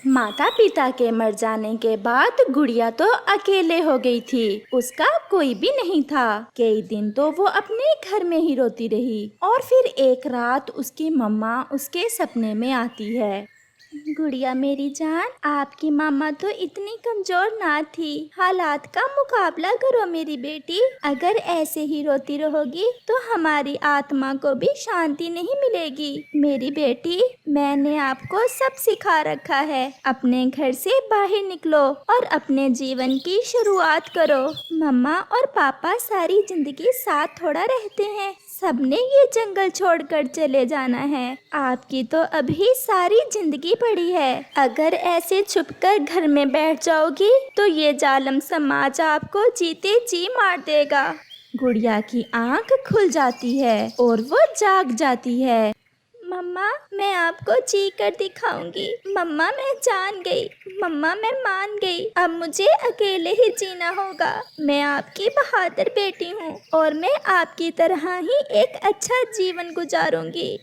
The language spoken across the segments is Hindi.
माता पिता के मर जाने के बाद गुड़िया तो अकेले हो गई थी। उसका कोई भी नहीं था। कई दिन तो वो अपने घर में ही रोती रही और फिर एक रात उसकी मम्मा उसके सपने में आती है। गुड़िया मेरी जान, आपकी मामा तो इतनी कमजोर ना थी। हालात का मुकाबला करो मेरी बेटी। अगर ऐसे ही रोती रहोगी तो हमारी आत्मा को भी शांति नहीं मिलेगी। मेरी बेटी, मैंने आपको सब सिखा रखा है। अपने घर से बाहर निकलो और अपने जीवन की शुरुआत करो। मम्मा और पापा सारी जिंदगी साथ थोड़ा रहते हैं। सबने ये जंगल छोड़कर चले जाना है। आपकी तो अभी सारी जिंदगी पड़ी है। अगर ऐसे छुपकर घर में बैठ जाओगी तो ये जालिम समाज आपको जीते जी मार देगा। गुड़िया की आंख खुल जाती है और वो जाग जाती है। मम्मा, मैं आपको जी कर दिखाऊंगी। मम्मा, मैं जान गई। मम्मा, मैं मान गई। अब मुझे अकेले ही जीना होगा। मैं आपकी बहादुर बेटी हूँ और मैं आपकी तरह ही एक अच्छा जीवन गुजारूंगी।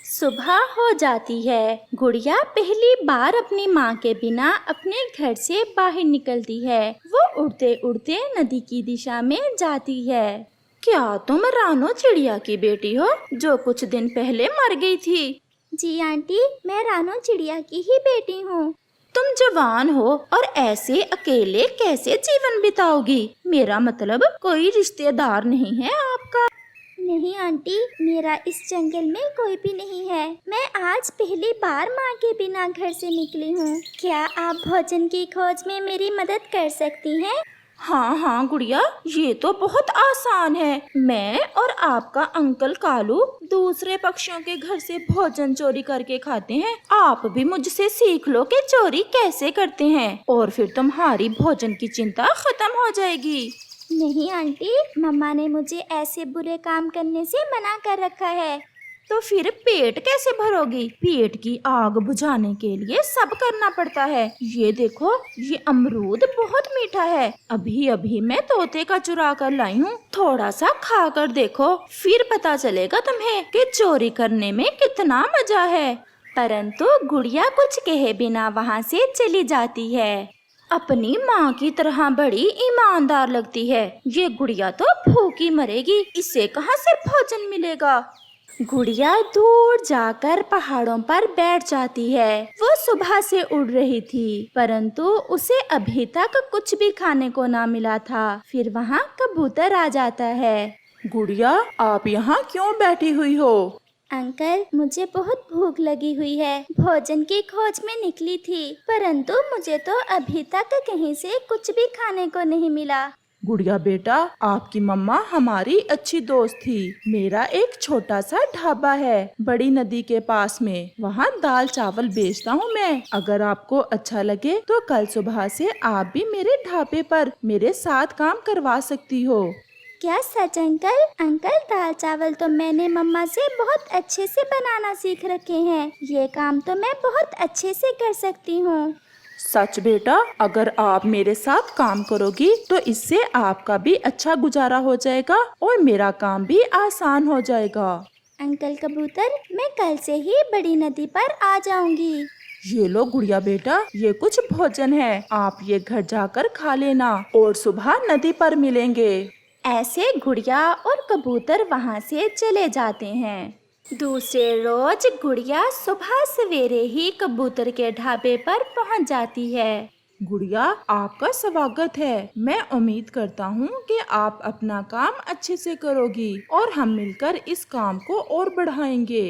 सुबह हो जाती है। गुड़िया पहली बार अपनी माँ के बिना अपने घर से बाहर निकलती है। वो उड़ते उड़ते नदी की दिशा में जाती है। क्या तुम रानो चिड़िया की बेटी हो जो कुछ दिन पहले मर गई थी? जी आंटी, मैं रानो चिड़िया की ही बेटी हूँ। तुम जवान हो और ऐसे अकेले कैसे जीवन बिताओगी? मेरा मतलब कोई रिश्तेदार नहीं है आपका? नहीं आंटी, मेरा इस जंगल में कोई भी नहीं है। मैं आज पहली बार माँ के बिना घर से निकली हूँ। क्या आप भोजन की खोज में मेरी मदद कर सकती हैं? हाँ हाँ गुड़िया, ये तो बहुत आसान है। मैं और आपका अंकल कालू दूसरे पक्षियों के घर से भोजन चोरी करके खाते हैं। आप भी मुझसे सीख लो कि चोरी कैसे करते हैं और फिर तुम्हारी भोजन की चिंता खत्म हो जाएगी। नहीं आंटी, मम्मा ने मुझे ऐसे बुरे काम करने से मना कर रखा है। तो फिर पेट कैसे भरोगी? पेट की आग बुझाने के लिए सब करना पड़ता है। ये देखो, ये अमरूद बहुत मीठा है। अभी अभी मैं तोते का चुरा कर लाई हूँ। थोड़ा सा खा कर देखो, फिर पता चलेगा तुम्हें कि चोरी करने में कितना मजा है। परंतु गुड़िया कुछ कहे बिना वहाँ से चली जाती है। अपनी माँ की तरह बड़ी ईमानदार लगती है। ये गुड़िया तो भूखी मरेगी, इससे कहाँ से भोजन मिलेगा? गुड़िया दूर जाकर पहाड़ों पर बैठ जाती है। वो सुबह से उड़ रही थी, परंतु उसे अभी तक कुछ भी खाने को ना मिला था। फिर वहाँ कबूतर आ जाता है। गुड़िया, आप यहाँ क्यों बैठी हुई हो? अंकल, मुझे बहुत भूख लगी हुई है। भोजन की खोज में निकली थी, परंतु मुझे तो अभी तक कहीं से कुछ भी खाने को नहीं मिला। गुड़िया बेटा, आपकी मम्मा हमारी अच्छी दोस्त थी। मेरा एक छोटा सा ढाबा है बड़ी नदी के पास में। वहाँ दाल चावल बेचता हूँ मैं। अगर आपको अच्छा लगे तो कल सुबह से आप भी मेरे ढाबे पर मेरे साथ काम करवा सकती हो। क्या सच अंकल? अंकल, दाल चावल तो मैंने मम्मा से बहुत अच्छे से बनाना सीख रखे हैं। ये काम तो मैं बहुत अच्छे से कर सकती हूँ। सच बेटा, अगर आप मेरे साथ काम करोगी तो इससे आपका भी अच्छा गुजारा हो जाएगा और मेरा काम भी आसान हो जाएगा। अंकल कबूतर, मैं कल से ही बड़ी नदी पर आ जाऊंगी। ये लो गुड़िया बेटा, ये कुछ भोजन है। आप ये घर जाकर खा लेना और सुबह नदी पर मिलेंगे। ऐसे गुड़िया और कबूतर वहाँ से चले जाते हैं। दूसरे रोज गुड़िया सुबह सवेरे ही कबूतर के ढाबे पर पहुँच जाती है। गुड़िया, आपका स्वागत है। मैं उम्मीद करता हूँ कि आप अपना काम अच्छे से करोगी और हम मिलकर इस काम को और बढ़ाएंगे।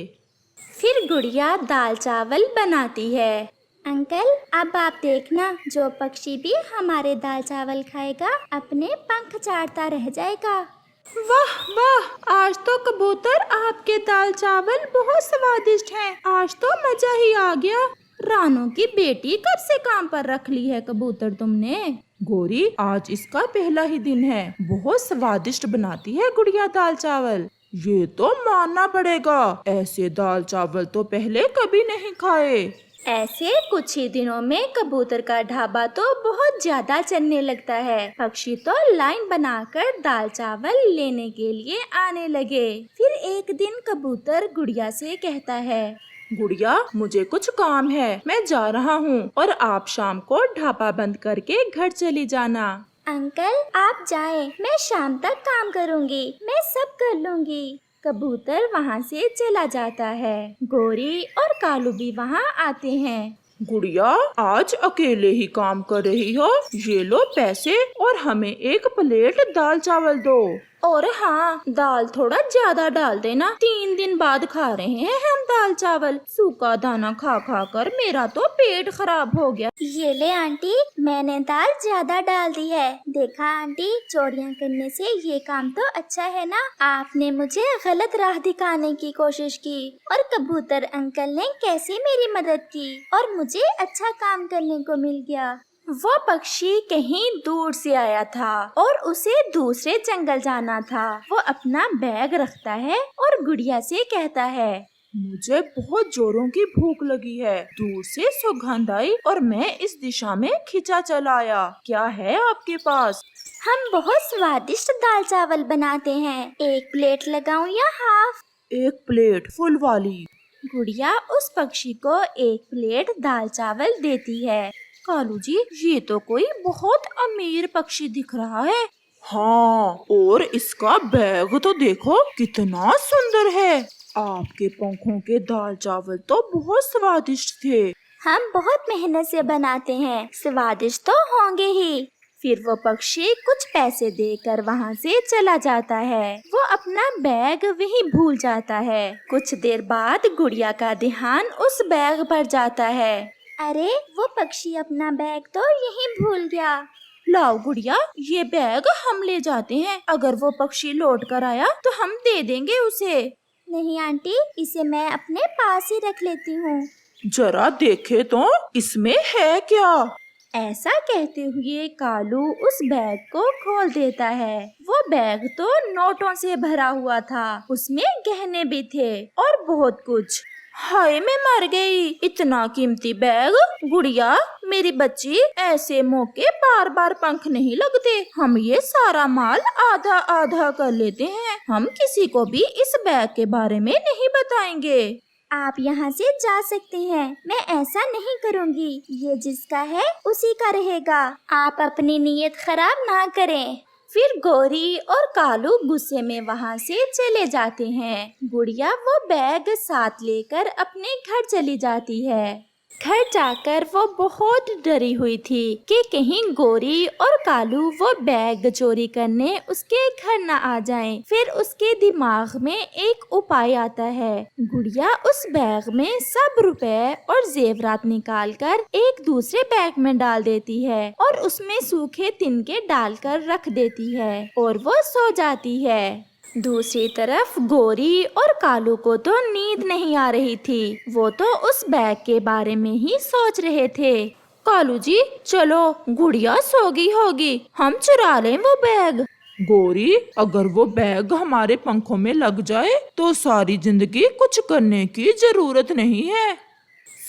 फिर गुड़िया दाल चावल बनाती है। अंकल, अब आप देखना, जो पक्षी भी हमारे दाल चावल खाएगा अपने पंख चाटता रह जाएगा। वाह वाह, आज तो कबूतर आपके दाल चावल बहुत स्वादिष्ट हैं। आज तो मजा ही आ गया। रानो की बेटी कब से काम पर रख ली है कबूतर तुमने? गोरी, आज इसका पहला ही दिन है। बहुत स्वादिष्ट बनाती है गुड़िया दाल चावल। ये तो मानना पड़ेगा, ऐसे दाल चावल तो पहले कभी नहीं खाए। ऐसे कुछ ही दिनों में कबूतर का ढाबा तो बहुत ज्यादा चलने लगता है। पक्षी तो लाइन बनाकर दाल चावल लेने के लिए आने लगे। फिर एक दिन कबूतर गुड़िया से कहता है, गुड़िया, मुझे कुछ काम है, मैं जा रहा हूँ और आप शाम को ढाबा बंद करके घर चली जाना। अंकल आप जाएं, मैं शाम तक काम करूंगी, मैं सब कर लूंगी। कबूतर वहाँ से चला जाता है। गोरी और कालू भी वहाँ आते हैं। गुड़िया, आज अकेले ही काम कर रही हो? ये लो पैसे और हमें एक प्लेट दाल चावल दो। और हाँ, दाल थोड़ा ज्यादा डाल देना, 3 दिन बाद खा रहे हैं हम दाल चावल। सूखा दाना खा खा कर मेरा तो पेट खराब हो गया। ये ले आंटी, मैंने दाल ज्यादा डाल दी है। देखा आंटी, चोरियां करने से ये काम तो अच्छा है ना। आपने मुझे गलत राह दिखाने की कोशिश की और कबूतर अंकल ने कैसे मेरी मदद की और मुझे अच्छा काम करने को मिल गया। वो पक्षी कहीं दूर से आया था और उसे दूसरे जंगल जाना था। वो अपना बैग रखता है और गुड़िया से कहता है, मुझे बहुत जोरों की भूख लगी है। दूर से सुगंध आई और मैं इस दिशा में खिंचा चला आया। क्या है आपके पास? हम बहुत स्वादिष्ट दाल चावल बनाते हैं। 1 प्लेट लगाऊं या हाफ? 1 प्लेट फुल वाली। गुड़िया उस पक्षी को 1 प्लेट दाल चावल देती है। कालू जी, ये तो कोई बहुत अमीर पक्षी दिख रहा है। हाँ, और इसका बैग तो देखो कितना सुंदर है। आपके पंखों के दाल चावल तो बहुत स्वादिष्ट थे। हम बहुत मेहनत से बनाते हैं, स्वादिष्ट तो होंगे ही। फिर वो पक्षी कुछ पैसे देकर वहाँ से चला जाता है। वो अपना बैग वहीं भूल जाता है। कुछ देर बाद गुड़िया का ध्यान उस बैग पर जाता है। अरे, वो पक्षी अपना बैग तो यहीं भूल गया। लाओ गुड़िया, ये बैग हम ले जाते हैं। अगर वो पक्षी लौट कर आया तो हम दे देंगे उसे। नहीं आंटी, इसे मैं अपने पास ही रख लेती हूँ। जरा देखे तो इसमें है क्या? ऐसा कहते हुए कालू उस बैग को खोल देता है। वो बैग तो नोटों से भरा हुआ था, उसमें गहने भी थे और बहुत कुछ। हाय, मैं मर गई, इतना कीमती बैग। गुड़िया मेरी बच्ची, ऐसे मौके बार बार पंख नहीं लगते। हम ये सारा माल आधा आधा कर लेते हैं। हम किसी को भी इस बैग के बारे में नहीं बताएंगे। आप यहाँ से जा सकते हैं, मैं ऐसा नहीं करूँगी। ये जिसका है उसी का रहेगा। आप अपनी नीयत खराब ना करें। फिर गोरी और कालू गुस्से में वहाँ से चले जाते हैं। गुड़िया वो बैग साथ लेकर अपने घर चली जाती है। घर जाकर वो बहुत डरी हुई थी कि कहीं गोरी और कालू वो बैग चोरी करने उसके घर न आ जाएं। फिर उसके दिमाग में एक उपाय आता है। गुड़िया उस बैग में सब रुपए और जेवरात निकालकर एक दूसरे बैग में डाल देती है और उसमें सूखे तिनके डालकर रख देती है और वो सो जाती है। दूसरी तरफ गोरी और कालू को तो नींद नहीं आ रही थी। वो तो उस बैग के बारे में ही सोच रहे थे। कालू जी, चलो, गुड़िया सो गई होगी, हम चुरा लें वो बैग। गोरी, अगर वो बैग हमारे पंखों में लग जाए तो सारी जिंदगी कुछ करने की जरूरत नहीं है।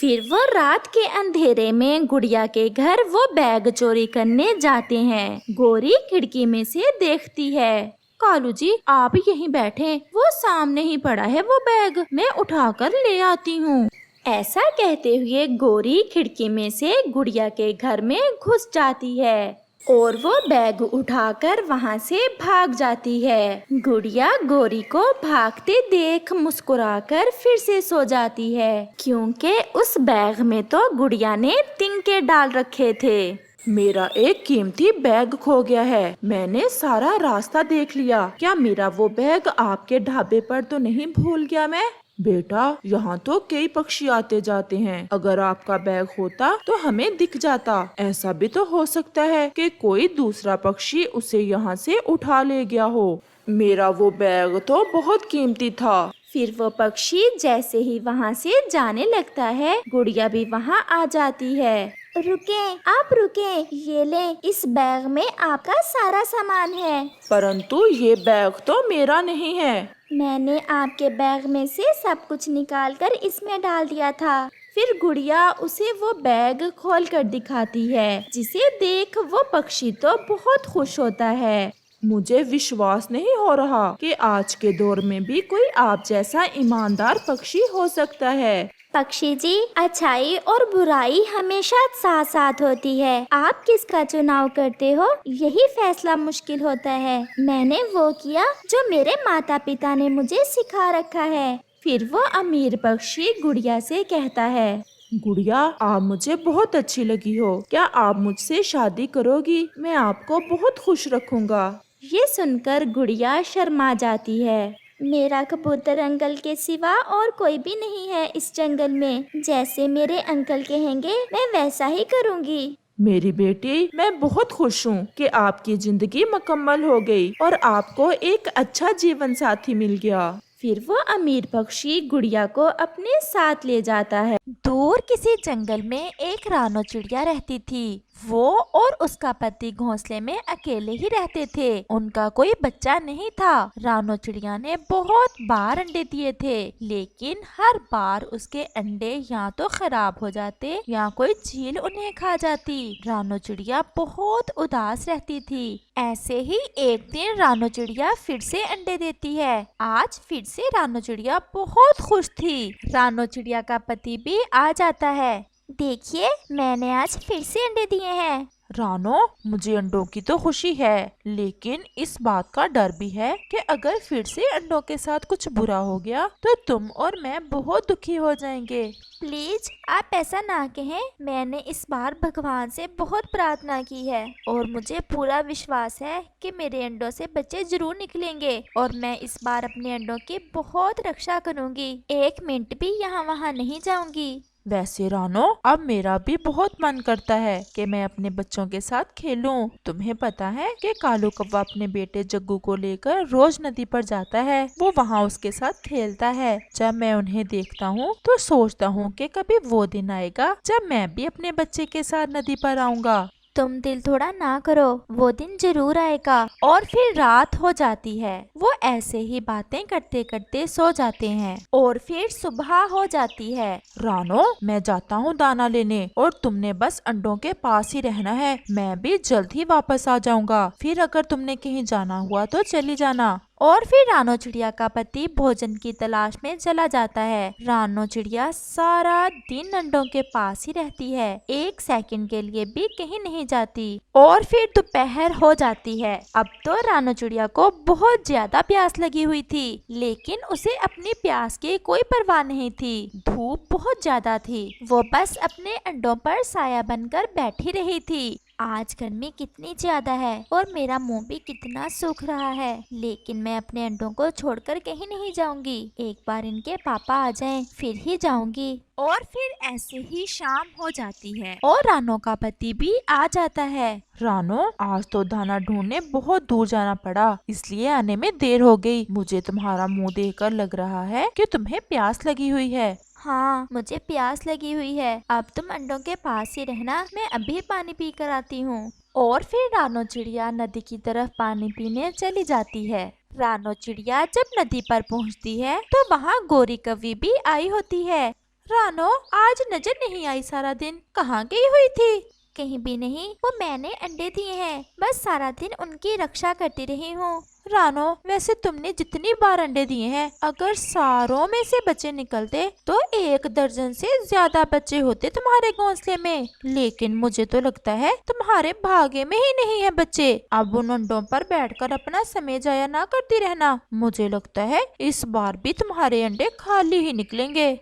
फिर वो रात के अंधेरे में गुड़िया के घर वो बैग चोरी करने जाते हैं। गोरी खिड़की में से देखती है। कालू जी, आप यहीं बैठे, वो सामने ही पड़ा है वो बैग, मैं उठाकर ले आती हूँ। ऐसा कहते हुए गोरी खिड़की में से गुड़िया के घर में घुस जाती है और वो बैग उठाकर वहाँ से भाग जाती है। गुड़िया गोरी को भागते देख मुस्कुराकर फिर से सो जाती है, क्योंकि उस बैग में तो गुड़िया ने तिनके डाल रखे थे। मेरा एक कीमती बैग खो गया है। मैंने सारा रास्ता देख लिया। क्या मेरा वो बैग आपके ढाबे पर तो नहीं भूल गया मैं? बेटा, यहाँ तो कई पक्षी आते जाते हैं। अगर आपका बैग होता तो हमें दिख जाता। ऐसा भी तो हो सकता है कि कोई दूसरा पक्षी उसे यहाँ से उठा ले गया हो। मेरा वो बैग तो बहुत कीमती था। फिर वो पक्षी जैसे ही वहाँ से जाने लगता है, गुड़िया भी वहाँ आ जाती है। रुके, आप रुके, ये ले, इस बैग में आपका सारा सामान है। परंतु ये बैग तो मेरा नहीं है। मैंने आपके बैग में से सब कुछ निकालकर इसमें डाल दिया था। फिर गुड़िया उसे वो बैग खोलकर दिखाती है, जिसे देख वो पक्षी तो बहुत खुश होता है। मुझे विश्वास नहीं हो रहा कि आज के दौर में भी कोई आप जैसा ईमानदार पक्षी हो सकता है। पक्षी जी, अच्छाई और बुराई हमेशा साथ साथ होती है। आप किसका चुनाव करते हो, यही फैसला मुश्किल होता है। मैंने वो किया जो मेरे माता पिता ने मुझे सिखा रखा है। फिर वो अमीर पक्षी गुड़िया से कहता है, गुड़िया, आप मुझे बहुत अच्छी लगी हो। क्या आप मुझसे शादी करोगी? मैं आपको बहुत खुश रखूंगा। ये सुनकर गुड़िया शर्मा जाती है। मेरा कबूतर अंकल के सिवा और कोई भी नहीं है इस जंगल में। जैसे मेरे अंकल कहेंगे मैं वैसा ही करूँगी। मेरी बेटी, मैं बहुत खुश हूँ कि आपकी जिंदगी मुकम्मल हो गई और आपको एक अच्छा जीवन साथी मिल गया। फिर वो अमीर पक्षी गुड़िया को अपने साथ ले जाता है। दूर किसी जंगल में एक रानो चिड़िया रहती थी। वो और उसका पति घोंसले में अकेले ही रहते थे। उनका कोई बच्चा नहीं था। रानो चिड़िया ने बहुत बार अंडे दिए थे, लेकिन हर बार उसके अंडे या तो खराब हो जाते या कोई चील उन्हें खा जाती। रानो चिड़िया बहुत उदास रहती थी। ऐसे ही एक दिन रानो चिड़िया फिर से अंडे देती है। आज फिर से रानो चिड़िया बहुत खुश थी। रानो चिड़िया का पति भी आ जाता है। देखिए, मैंने आज फिर से अंडे दिए हैं। रानो, मुझे अंडों की तो खुशी है, लेकिन इस बात का डर भी है कि अगर फिर से अंडों के साथ कुछ बुरा हो गया तो तुम और मैं बहुत दुखी हो जाएंगे। प्लीज आप ऐसा ना कहें। मैंने इस बार भगवान से बहुत प्रार्थना की है और मुझे पूरा विश्वास है कि मेरे अंडों से बच्चे जरूर निकलेंगे और मैं इस बार अपने अंडों की बहुत रक्षा करूंगी। एक मिनट भी यहाँ वहाँ नहीं जाऊंगी। वैसे रानो, अब मेरा भी बहुत मन करता है कि मैं अपने बच्चों के साथ खेलूं। तुम्हें पता है कि कालू कौवा अपने बेटे जग्गू को लेकर रोज नदी पर जाता है। वो वहाँ उसके साथ खेलता है। जब मैं उन्हें देखता हूँ तो सोचता हूँ कि कभी वो दिन आएगा जब मैं भी अपने बच्चे के साथ नदी पर आऊँगा। तुम दिल थोड़ा ना करो, वो दिन जरूर आएगा। और फिर रात हो जाती है। वो ऐसे ही बातें करते करते सो जाते हैं और फिर सुबह हो जाती है। रानो, मैं जाता हूँ दाना लेने और तुमने बस अंडों के पास ही रहना है। मैं भी जल्द ही वापस आ जाऊंगा। फिर अगर तुमने कहीं जाना हुआ तो चली जाना। और फिर रानो चिड़िया का पति भोजन की तलाश में चला जाता है। रानो चिड़िया सारा दिन अंडों के पास ही रहती है, एक सेकंड के लिए भी कहीं नहीं जाती। और फिर दोपहर हो जाती है। अब तो रानो चिड़िया को बहुत ज्यादा प्यास लगी हुई थी, लेकिन उसे अपनी प्यास की कोई परवाह नहीं थी। धूप बहुत ज्यादा थी। वो बस अपने अंडों पर साया बनकर बैठी रही थी। आज गर्मी कितनी ज्यादा है और मेरा मुंह भी कितना सूख रहा है, लेकिन मैं अपने अंडों को छोड़कर कहीं नहीं जाऊंगी। एक बार इनके पापा आ जाएं, फिर ही जाऊंगी। और फिर ऐसे ही शाम हो जाती है और रानो का पति भी आ जाता है। रानो, आज तो दाना ढूंढने बहुत दूर जाना पड़ा, इसलिए आने में देर हो गई। मुझे तुम्हारा मुंह देखकर लग रहा है कि तुम्हें प्यास लगी हुई है। हाँ, मुझे प्यास लगी हुई है। अब तुम अंडों के पास ही रहना, मैं अभी पानी पी कर आती हूँ। और फिर रानो चिड़िया नदी की तरफ पानी पीने चली जाती है। रानो चिड़िया जब नदी पर पहुँचती है तो वहाँ गोरी कौवी भी आई होती है। रानो, आज नजर नहीं आई सारा दिन, कहाँ गई हुई थी? कहीं भी नहीं, वो मैंने अंडे दिए हैं, बस सारा दिन उनकी रक्षा करती रही हूँ। रानो, वैसे तुमने जितनी बार अंडे दिए हैं, अगर सारों में से बच्चे निकलते तो 1 दर्जन से ज्यादा बच्चे होते तुम्हारे घोंसले में। लेकिन मुझे तो लगता है तुम्हारे भाग्य में ही नहीं है बच्चे। अब उन अंडों पर बैठकर अपना समय जाया ना करती रहना। मुझे लगता है इस बार भी तुम्हारे अंडे खाली ही निकलेंगे।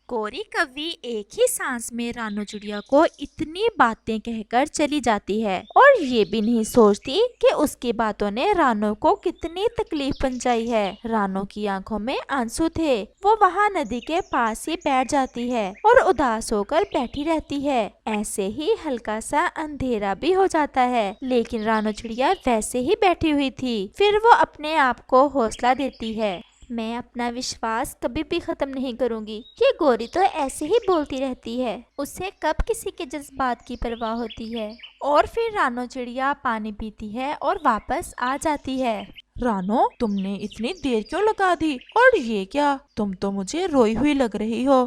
गोरी कौवी एक ही सांस में रानो चिड़िया को इतनी बातें कहकर चली जाती है और ये भी नहीं सोचती कि उसकी बातों ने रानो को कितनी तकलीफ पहुंचाई है। रानो की आंखों में आंसू थे। वो वहाँ नदी के पास ही बैठ जाती है और उदास होकर बैठी रहती है। ऐसे ही हल्का सा अंधेरा भी हो जाता है, लेकिन रानो चिड़िया वैसे ही बैठी हुई थी। फिर वो अपने आप को हौसला देती है, मैं अपना विश्वास कभी भी खत्म नहीं करूंगी। ये गोरी तो ऐसे ही बोलती रहती है, उसे कब किसी के जज्बात की परवाह होती है। और फिर रानो चिड़िया पानी पीती है और वापस आ जाती है। रानो, तुमने इतनी देर क्यों लगा दी? और ये क्या, तुम तो मुझे रोई हुई लग रही हो।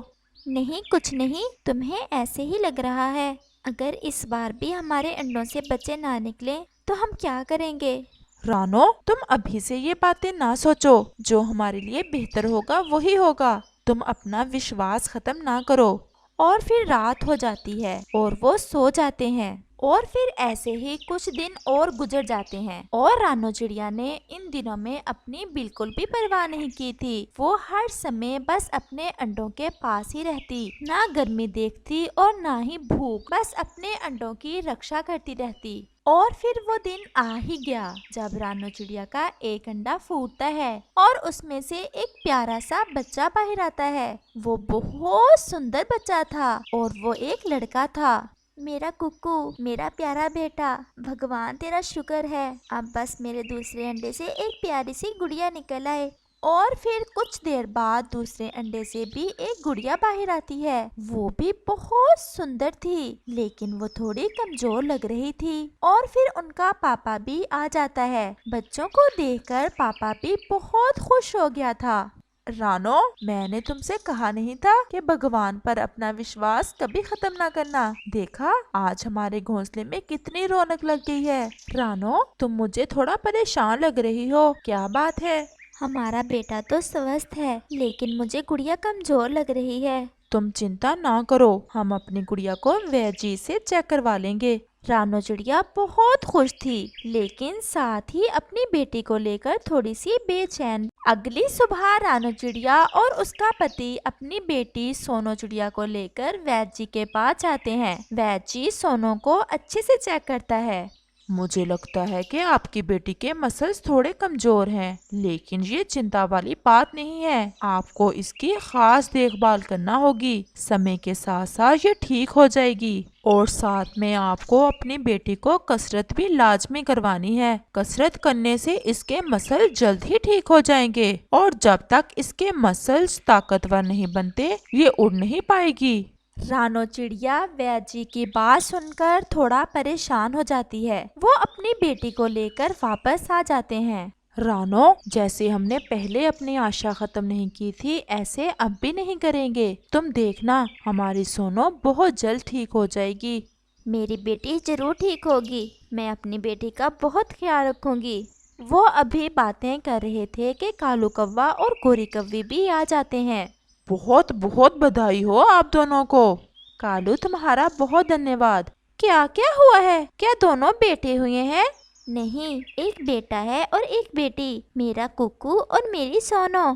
नहीं, कुछ नहीं, तुम्हें ऐसे ही लग रहा है। अगर इस बार भी हमारे अंडों से बच्चे ना निकले तो हम क्या करेंगे? रानो, तुम अभी से ये बातें ना सोचो। जो हमारे लिए बेहतर होगा वही होगा। तुम अपना विश्वास खत्म ना करो। और फिर रात हो जाती है और वो सो जाते हैं। और फिर ऐसे ही कुछ दिन और गुजर जाते हैं और रानो चिड़िया ने इन दिनों में अपनी बिल्कुल भी परवाह नहीं की थी। वो हर समय बस अपने अंडों के पास ही रहती, ना गर्मी देखती और ना ही भूख, बस अपने अंडों की रक्षा करती रहती। और फिर वो दिन आ ही गया जब रानो चिड़िया का एक अंडा फूटता है और उसमें से एक प्यारा सा बच्चा बाहर आता है। वो बहुत सुंदर बच्चा था और वो एक लड़का था। मेरा कुक्कू, मेरा प्यारा बेटा, भगवान तेरा शुक्र है, अब बस मेरे दूसरे अंडे से एक प्यारी सी गुड़िया निकल आए। और फिर कुछ देर बाद दूसरे अंडे से भी एक गुड़िया बाहर आती है। वो भी बहुत सुंदर थी, लेकिन वो थोड़ी कमजोर लग रही थी। और फिर उनका पापा भी आ जाता है। बच्चों को देखकर पापा भी बहुत खुश हो गया था। रानो, मैंने तुमसे कहा नहीं था कि भगवान पर अपना विश्वास कभी खत्म ना करना। देखा, आज हमारे घोंसले में कितनी रौनक लग गई है। रानो, तुम मुझे थोड़ा परेशान लग रही हो, क्या बात है? हमारा बेटा तो स्वस्थ है, लेकिन मुझे गुड़िया कमजोर लग रही है। तुम चिंता ना करो, हम अपनी गुड़िया को वैद्य जी से चेक करवा लेंगे। रानो चिड़िया बहुत खुश थी, लेकिन साथ ही अपनी बेटी को लेकर थोड़ी सी बेचैन। अगली सुबह रानो चिड़िया और उसका पति अपनी बेटी सोनो चिड़िया को लेकर वैद्य जी के पास जाते हैं। वैद्य जी सोनो को अच्छे से चेक करता है। मुझे लगता है कि आपकी बेटी के मसल्स थोड़े कमजोर हैं, लेकिन ये चिंता वाली बात नहीं है। आपको इसकी खास देखभाल करना होगी। समय के साथ साथ ये ठीक हो जाएगी। और साथ में आपको अपनी बेटी को कसरत भी लाजमी करवानी है। कसरत करने से इसके मसल जल्द ही ठीक हो जाएंगे और जब तक इसके मसल्स ताकतवर नहीं बनते, ये उड़ नहीं पाएगी। रानो चिड़िया वैद्य जी की बात सुनकर थोड़ा परेशान हो जाती है। वो अपनी बेटी को लेकर वापस आ जाते हैं। रानो, जैसे हमने पहले अपनी आशा खत्म नहीं की थी, ऐसे अब भी नहीं करेंगे। तुम देखना, हमारी सोनो बहुत जल्द ठीक हो जाएगी। मेरी बेटी जरूर ठीक होगी। मैं अपनी बेटी का बहुत ख्याल रखूंगी। वो अभी बातें कर रहे थे कि कालू कौवा और गोरी कौवी भी आ जाते हैं। बहुत बहुत बधाई हो आप दोनों को। कालू, तुम्हारा बहुत धन्यवाद। क्या क्या हुआ है? क्या दोनों बेटे हुए हैं? नहीं, एक बेटा है और एक बेटी, मेरा कुक्कू और मेरी सोनो।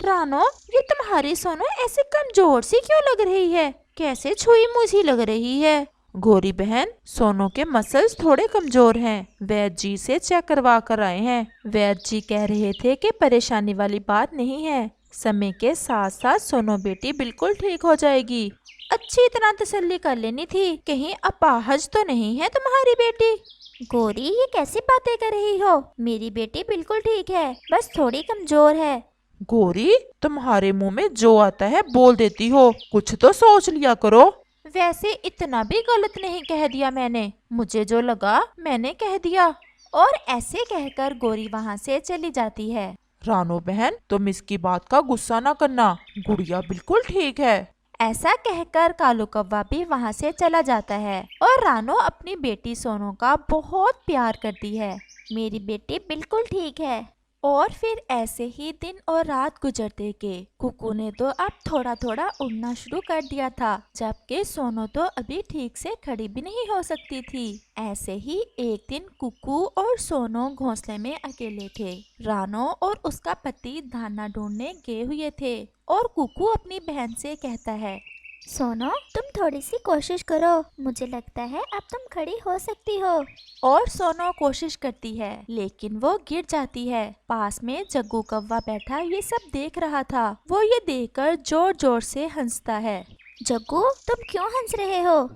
रानो, ये तुम्हारी सोनो ऐसे कमजोर सी क्यों लग रही है? कैसे छुई मुझी लग रही है? गोरी बहन, सोनो के मसल्स थोड़े कमजोर हैं। वैद्य जी से चेक करवा कर आए हैं। वैद्य जी कह रहे थे कि परेशानी वाली बात नहीं है। समय के साथ साथ सोनो बेटी बिल्कुल ठीक हो जाएगी। अच्छी तरह तसल्ली कर लेनी थी, कहीं अपाहज तो नहीं है तुम्हारी बेटी। गोरी, ये कैसी बातें कर रही हो? मेरी बेटी बिल्कुल ठीक है, बस थोड़ी कमजोर है। गोरी, तुम्हारे मुंह में जो आता है बोल देती हो, कुछ तो सोच लिया करो। वैसे इतना भी गलत नहीं कह दिया मैंने, मुझे जो लगा मैंने कह दिया। और ऐसे कहकर गोरी वहाँ से चली जाती है। रानो बहन, तुम इसकी बात का गुस्सा ना करना, गुड़िया बिल्कुल ठीक है। ऐसा कहकर कालू कौवा भी वहाँ से चला जाता है और रानो अपनी बेटी सोनो का बहुत प्यार करती है। मेरी बेटी बिल्कुल ठीक है। और फिर ऐसे ही दिन और रात गुजरते के कुकू ने तो अब थोड़ा थोड़ा उड़ना शुरू कर दिया था, जबकि सोनो तो अभी ठीक से खड़ी भी नहीं हो सकती थी। ऐसे ही एक दिन कुकू और सोनो घोंसले में अकेले थे। रानो और उसका पति दाना ढूंढने गए हुए थे और कुकू अपनी बहन से कहता है, सोनो, तुम थोड़ी सी कोशिश करो, मुझे लगता है अब तुम खड़ी हो सकती हो। और सोनो कोशिश करती है, लेकिन वो गिर जाती है। पास में जग्गू कौवा बैठा ये सब देख रहा था। वो ये देखकर जोर जोर से हंसता है। जग्गू, तुम क्यों हंस रहे हो?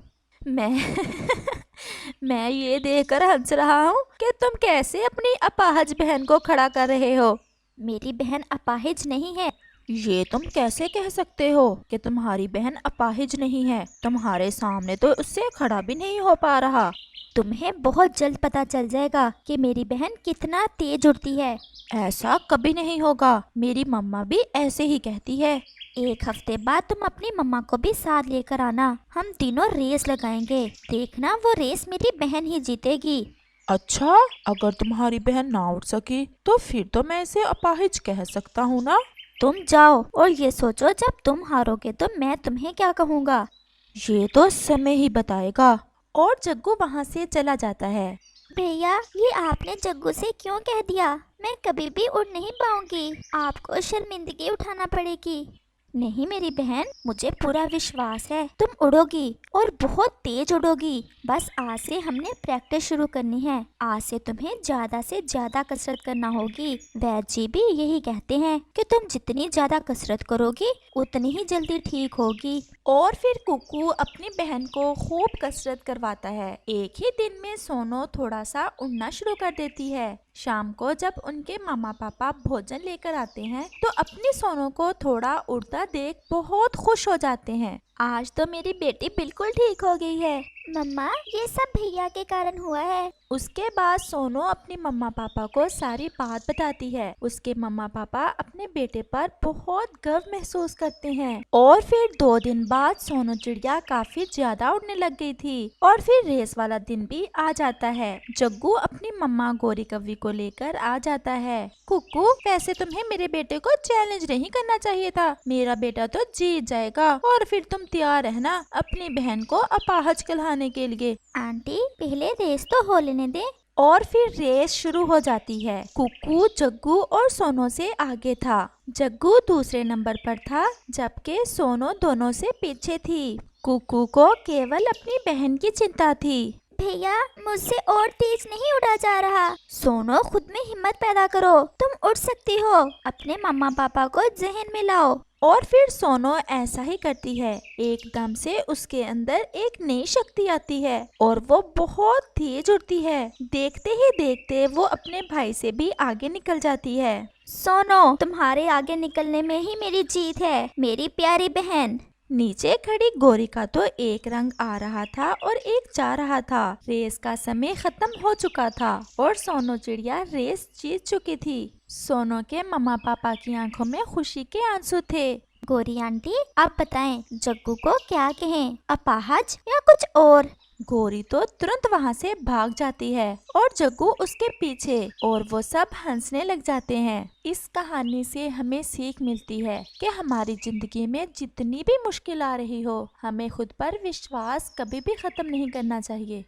मैं ये देखकर हंस रहा हूँ कि तुम कैसे अपनी अपाहिज बहन को खड़ा कर रहे हो। मेरी बहन अपाहिज नहीं है। ये तुम कैसे कह सकते हो कि तुम्हारी बहन अपाहिज नहीं है? तुम्हारे सामने तो उससे खड़ा भी नहीं हो पा रहा। तुम्हें बहुत जल्द पता चल जाएगा कि मेरी बहन कितना तेज उड़ती है। ऐसा कभी नहीं होगा, मेरी मम्मा भी ऐसे ही कहती है। एक हफ्ते बाद तुम अपनी मम्मा को भी साथ लेकर आना, हम तीनों रेस लगाएंगे। देखना, वो रेस मेरी बहन ही जीतेगी। अच्छा, अगर तुम्हारी बहन ना उड़ सकी तो फिर तो मैं इसे अपाहिज कह सकता हूँ ना? तुम जाओ और ये सोचो जब तुम हारोगे तो मैं तुम्हें क्या कहूँगा। ये तो समय ही बताएगा। और जग्गू वहाँ से चला जाता है। भैया ये आपने जग्गू से क्यों कह दिया? मैं कभी भी उड़ नहीं पाऊंगी, आपको शर्मिंदगी उठाना पड़ेगी। नहीं मेरी बहन, मुझे पूरा विश्वास है तुम उड़ोगी और बहुत तेज उड़ोगी। बस आज से हमने प्रैक्टिस शुरू करनी है। आज से तुम्हें ज्यादा से ज्यादा कसरत करना होगी। वैद्य जी भी यही कहते हैं कि तुम जितनी ज्यादा कसरत करोगी उतनी ही जल्दी ठीक होगी। और फिर कुकू अपनी बहन को खूब कसरत करवाता है। एक ही दिन में सोनो थोड़ा सा उड़ना शुरू कर देती है। शाम को जब उनके मामा पापा भोजन लेकर आते हैं तो अपनी सोनो को थोड़ा उड़ता देख बहुत खुश हो जाते हैं। आज तो मेरी बेटी बिल्कुल ठीक हो गई है। मम्मा ये सब भैया के कारण हुआ है। उसके बाद सोनो अपनी मम्मा पापा को सारी बात बताती है। उसके मम्मा पापा अपने बेटे पर बहुत गर्व महसूस करते हैं। और फिर 2 दिन बाद सोनो चिड़िया काफी ज्यादा उड़ने लग गई थी। और फिर रेस वाला दिन भी आ जाता है। जग्गू अपनी मम्मा गौरी कव्वी को लेकर आ जाता है। कुकू, वैसे तुम्हें मेरे बेटे को चैलेंज नहीं करना चाहिए था। मेरा बेटा तो जीत जाएगा और फिर तुम तैयार रहना अपनी बहन को अपाहज कहलाने के लिए। आंटी पहले रेस तो हो लेने दे। और फिर रेस शुरू हो जाती है। कुकू जग्गू और सोनो से आगे था। जग्गू दूसरे नंबर पर था जबकि सोनो दोनों से पीछे थी। कुकू को केवल अपनी बहन की चिंता थी। भैया मुझसे और तेज नहीं उड़ा जा रहा। सोनो खुद में हिम्मत पैदा करो, तुम उड़ सकती हो। अपने मम्मा पापा को जहन में लाओ। और फिर सोनो ऐसा ही करती है। एकदम से उसके अंदर एक नई शक्ति आती है और वो बहुत तेज उड़ती है। देखते ही देखते वो अपने भाई से भी आगे निकल जाती है। सोनो तुम्हारे आगे निकलने में ही मेरी जीत है मेरी प्यारी बहन। नीचे खड़ी गौरी का तो एक रंग आ रहा था और एक जा रहा था। रेस का समय खत्म हो चुका था और सोनो चिड़िया रेस जीत चुकी थी। सोनो के मम्मा पापा की आंखों में खुशी के आंसू थे। गौरी आंटी आप बताएं जग्गू को क्या कहें, अपाहज या कुछ और? गौरी तो तुरंत वहाँ से भाग जाती है और जग्गू उसके पीछे और वो सब हंसने लग जाते हैं। इस कहानी से हमें सीख मिलती है कि हमारी जिंदगी में जितनी भी मुश्किल आ रही हो, हमें खुद पर विश्वास कभी भी खत्म नहीं करना चाहिए।